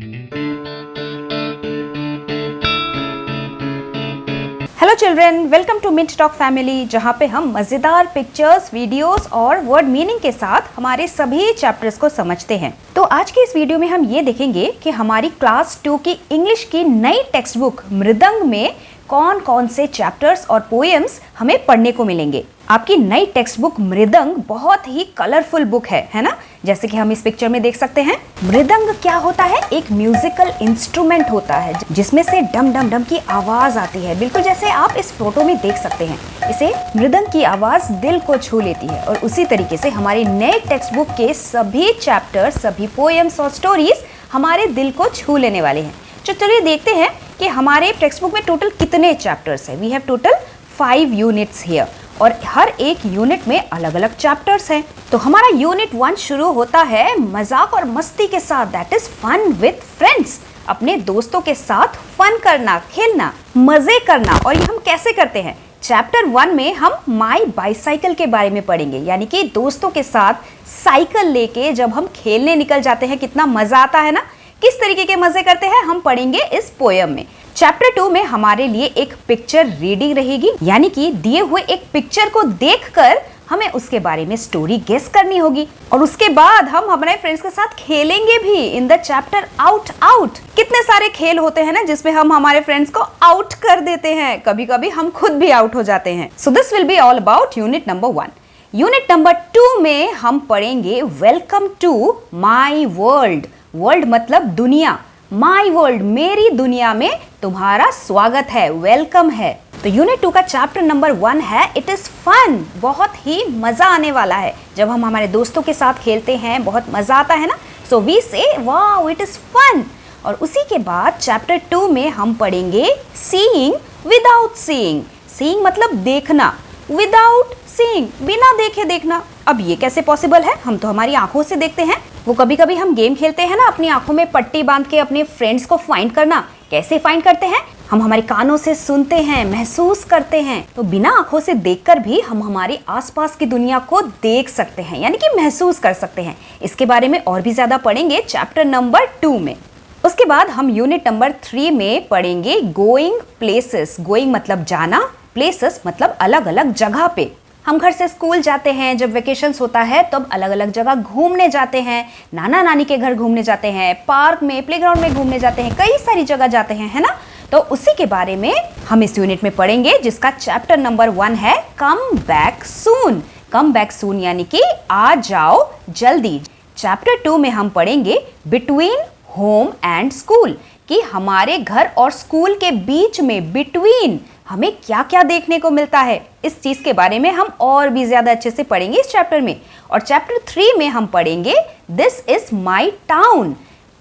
Hello children, welcome to mint talk family, जहाँ पे हम मज़ेदार पिक्चर्स, वीडियोस और वर्ड मीनिंग के साथ हमारे सभी चैप्टर्स को समझते हैं। तो आज के इस वीडियो में हम ये देखेंगे कि हमारी क्लास 2 की इंग्लिश की नई टेक्स्ट बुक मृदंग में कौन कौन से चैप्टर्स और पोएम्स हमें पढ़ने को मिलेंगे। आपकी नई टेक्स्ट बुक मृदंग बहुत ही कलरफुल बुक है ना, जैसे कि हम इस पिक्चर में देख सकते हैं। मृदंग क्या होता है? एक म्यूजिकल इंस्ट्रूमेंट होता है जिसमें से डम डम डम की आवाज आती है, बिल्कुल जैसे आप इस फोटो में देख सकते हैं। इसे मृदंग की आवाज दिल को छू लेती है और उसी तरीके से हमारी नए टेक्स्ट बुक के सभी चैप्टर, सभी पोएम्स और स्टोरीज हमारे दिल को छू लेने वाले हैं। तो चलिए देखते हैं कि हमारे टेक्स्ट बुक में टोटल कितने चैप्टर्स हैं। We have total 5 units here और हर एक यूनिट में अलग अलग चैप्टर्स हैं। तो हमारा यूनिट 1 शुरू होता है मजाक और मस्ती के साथ, that is fun with friends. अपने दोस्तों के साथ फन करना, खेलना, मजे करना। और ये हम कैसे करते हैं? चैप्टर 1 में हम माई बाईसाइकिल के बारे में पढ़ेंगे, यानी कि दोस्तों के साथ साइकिल लेके जब हम खेलने निकल जाते हैं कितना मजा आता है ना। किस तरीके के मजे करते हैं हम पढ़ेंगे इस पोएम में। चैप्टर 2 में हमारे लिए एक पिक्चर रीडिंग रहेगी, यानी कि दिए हुए एक पिक्चर को देखकर हमें उसके बारे में स्टोरी गेस करनी होगी। और उसके बाद हम हमारे फ्रेंड्स के साथ खेलेंगे भी in the chapter out out. कितने सारे खेल होते हैं ना जिसमें हम हमारे फ्रेंड्स को आउट कर देते हैं, कभी कभी हम खुद भी आउट हो जाते हैं। So this will be all about unit number 1। Unit number 2 में हम पढ़ेंगे welcome to my world. World मतलब दुनिया, माई वर्ल्ड मेरी दुनिया में तुम्हारा स्वागत है, वेलकम है। तो यूनिट 2 का चैप्टर नंबर 1 है इट इज फन। बहुत ही मजा आने वाला है जब हम हमारे दोस्तों के साथ खेलते हैं, बहुत मजा आता है ना। सो वी से वाओ इट इज फन। और उसी के बाद चैप्टर 2 में हम पढ़ेंगे सीइंग विदाउट सीइंग। सीइंग मतलब देखना, विदाउट सीइंग बिना देखे देखना। अब ये कैसे पॉसिबल है? हम तो हमारी आंखों से देखते हैं। वो कभी कभी हम गेम खेलते हैं ना, अपनी आंखों में पट्टी बांध के अपने फ्रेंड्स को फाइंड करना। कैसे फाइंड करते हैं? हम हमारे कानों से सुनते हैं, महसूस करते हैं। तो बिना आंखों से देखकर भी हम हमारे आसपास की दुनिया को देख सकते हैं, यानी कि महसूस कर सकते हैं। इसके बारे में और भी ज्यादा पढ़ेंगे चैप्टर नंबर 2 में। उसके बाद हम यूनिट नंबर 3 में पढ़ेंगे गोइंग प्लेसेस। गोइंग मतलब जाना, प्लेसेस मतलब अलग अलग जगह पे। हम घर से स्कूल जाते हैं, जब वेकेशंस होता है तब अलग अलग जगह घूमने जाते हैं। नाना नानी के घर घूमने जाते हैं, पार्क में, प्लेग्राउंड में घूमने जाते हैं, कई सारी जगह जाते हैं, है ना। तो उसी के बारे में हम इस यूनिट में पढ़ेंगे, जिसका चैप्टर नंबर 1 है come back soon. Come back soon यानी कि आ जाओ जल्दी। चैप्टर 2 में हम पढ़ेंगे बिटवीन होम एंड स्कूल, कि हमारे घर और स्कूल के बीच में, बिटवीन, हमें क्या क्या देखने को मिलता है। इस चीज के बारे में हम और भी ज्यादा अच्छे से पढ़ेंगे इस चैप्टर में। और चैप्टर 3 में हम पढ़ेंगे दिस इज माई टाउन।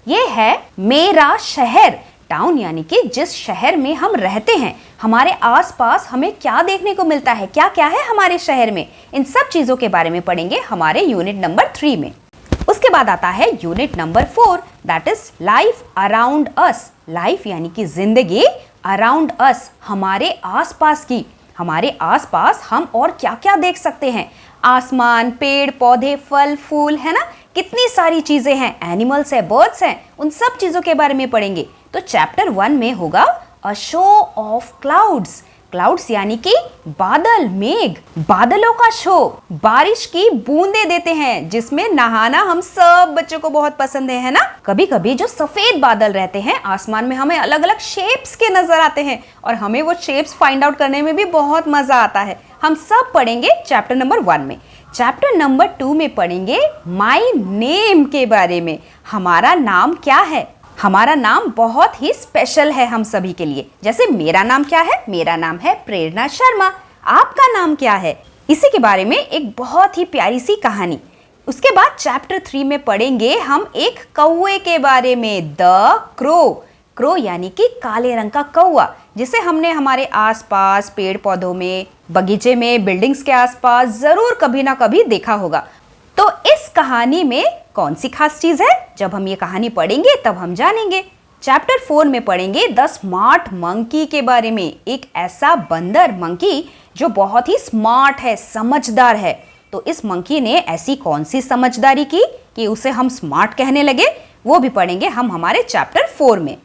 ये है मेरा शहर। टाउन यानी कि जिस शहर में हम रहते हैं, हमारे आसपास हमें क्या देखने को मिलता है, क्या क्या है हमारे शहर में, इन सब चीजों के बारे में पढ़ेंगे हमारे यूनिट नंबर 3 में। उसके बाद आता है unit number 4, that is life around us. Life यानी कि जिंदगी, अराउंड अस हमारे आसपास की। हमारे आसपास हम और क्या क्या देख सकते हैं? आसमान, पेड़ पौधे, फल फूल, है ना, कितनी सारी चीजें हैं, एनिमल्स है, बर्ड्स हैं, उन सब चीजों के बारे में पढ़ेंगे। तो चैप्टर 1 में होगा a show off clouds. Clouds यानी कि बादल, मेघ, बादलों का शो। बारिश की बूंदे देते हैं जिसमें नहाना हम सब बच्चों को बहुत पसंद है ना। कभी कभी जो सफेद बादल रहते हैं आसमान में, हमें अलग अलग शेप्स के नजर आते हैं और हमें वो शेप्स फाइंड आउट करने में भी बहुत मजा आता है। हम सब पढ़ेंगे चैप्टर नंबर 1 में। चैप्टर नंबर 2 में पढ़ेंगे माई नेम के बारे में। हमारा नाम क्या है? हमारा नाम बहुत ही स्पेशल है हम सभी के लिए। जैसे मेरा नाम क्या है? मेरा नाम है प्रेरणा शर्मा। आपका नाम क्या है? इसी के बारे में एक बहुत ही प्यारी सी कहानी। उसके बाद चैप्टर 3 में पढ़ेंगे हम एक कौवे के बारे में, द क्रो। क्रो यानी कि काले रंग का कौवा, जिसे हमने हमारे आसपास, पेड़ पौधों में, बगीचे में, बिल्डिंग्स के आसपास जरूर कभी ना कभी देखा होगा। तो इस कहानी में कौन सी खास चीज है? जब हम ये कहानी पढ़ेंगे तब हम जानेंगे। चैप्टर 4 में पढ़ेंगे द स्मार्ट मंकी के बारे में। एक ऐसा बंदर, मंकी, जो बहुत ही स्मार्ट है, समझदार है। तो इस मंकी ने ऐसी कौन सी समझदारी की कि उसे हम स्मार्ट कहने लगे? वो भी पढ़ेंगे हम हमारे चैप्टर 4 में।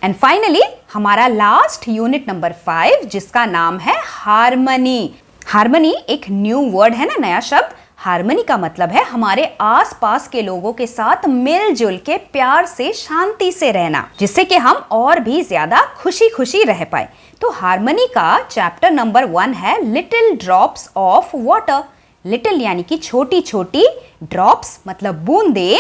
एंड फाइनली हमारा लास्ट यूनिट नंबर 5 जिसका नाम है हार्मनी। हार्मनी एक न्यू वर्ड है ना, नया शब्द। हार्मनी का मतलब है हमारे आसपास के लोगों के साथ मिलजुल के प्यार से शांति से रहना, जिससे कि हम और भी ज्यादा खुशी खुशी रह पाए। तो हार्मनी का चैप्टर नंबर 1 है little drops of water. Little यानी कि छोटी छोटी, ड्रॉप्स मतलब बूंदे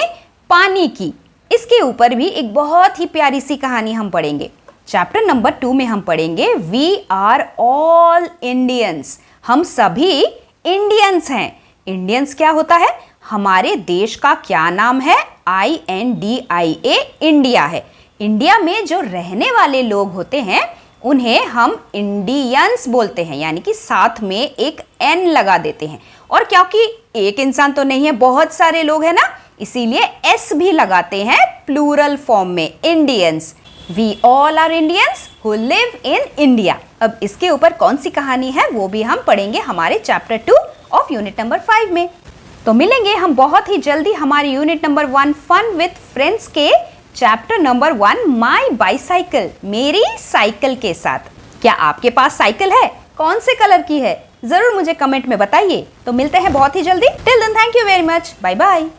पानी की। इसके ऊपर भी एक बहुत ही प्यारी सी कहानी हम पढ़ेंगे। चैप्टर नंबर 2 में हम पढ़ेंगे वी आर ऑल इंडियंस। हम सभी इंडियंस हैं। इंडियंस क्या होता है? हमारे देश का क्या नाम है? INDIA, इंडिया है। इंडिया में जो रहने वाले लोग होते हैं उन्हें हम इंडियंस बोलते हैं, यानी कि साथ में एक N लगा देते हैं। और क्योंकि एक इंसान तो नहीं है, बहुत सारे लोग हैं ना, इसीलिए S भी लगाते हैं प्लूरल फॉर्म में, Indians. We all are Indians who live in India. अब इसके ऊपर कौन सी कहानी है वो भी हम पढ़ेंगे हमारे चैप्टर 2 ऑफ यूनिट नंबर 5 में। तो मिलेंगे हम बहुत ही जल्दी हमारे unit number 1 fun with friends के चैप्टर नंबर 1 माई बाईसाइकिल, मेरी साइकिल के साथ। क्या आपके पास साइकिल है? कौन से कलर की है? जरूर मुझे कमेंट में बताइए। तो मिलते हैं बहुत ही जल्दी। Till then thank you very much, bye bye.